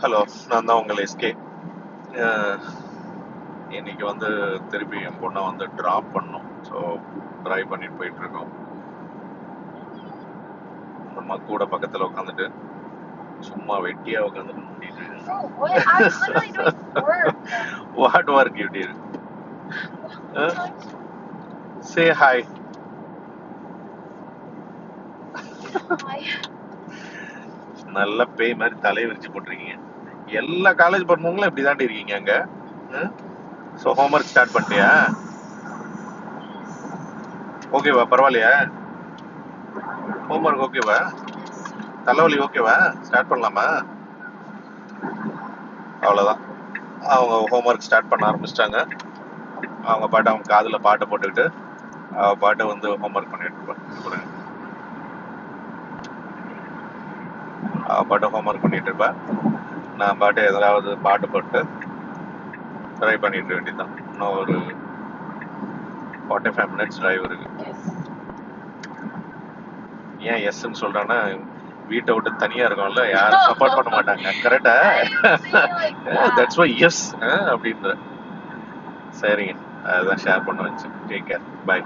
Hello, நான் தான் உங்கள் எஸ்கே. இன்னைக்கு வந்து திருப்பி என் பொண்ணை வந்து ட்ராப் பண்ணோம். ஸோ ட்ரைவ் பண்ணிட்டு போயிட்டு இருக்கோம். நம்ம கூட பக்கத்தில் உட்காந்துட்டு சும்மா வெட்டியா உட்காந்து what work you did? Say hi. நல்ல பேய் மாதிரி தலையை விரிச்சு போட்டிருக்கீங்க. எல்லா காலேஜ் பண்ணுறவங்களும் இப்படி தாண்டி இருக்கீங்க அங்க. ஸோ ஹோம்ஒர்க் ஸ்டார்ட் பண்ணிட்டியா? ஓகேவா? பரவாயில்லையா? ஹோம்ஒர்க் ஓகேவா? தலைவலி ஓகேவா? ஸ்டார்ட் பண்ணலாமா? அவ்வளோதான், அவங்க ஹோம்ஒர்க் ஸ்டார்ட் பண்ண ஆரம்பிச்சிட்டாங்க. அவங்க பாட்டு அவங்க காதில் பாட்டை போட்டுக்கிட்டு அவள் பாட்டை வந்து ஹோம்ஒர்க் பண்ணிட்டு இருப்பா. அவள் பாட்டை ஹோம்ஒர்க் பண்ணிட்டு இருப்பா. நான் பாட்டு எதாவது பாட்டு போட்டு ட்ரை பண்ணிட்டு வேண்டியதுதான். இன்னும் ஒரு 45 minutes டிரைவ் இருக்கு. ஏன் எஸ்ன்னு சொல்றேன்னா, வீட்டை விட்டு தனியா இருக்கோம்ல, யாரும் சப்போர்ட் பண்ண மாட்டாங்க. கரெக்டா? தட்ஸ் வை எஸ் அப்படின்ற. சரிங்க, அதுதான் ஷேர் பண்ண வச்சு. Take care, by.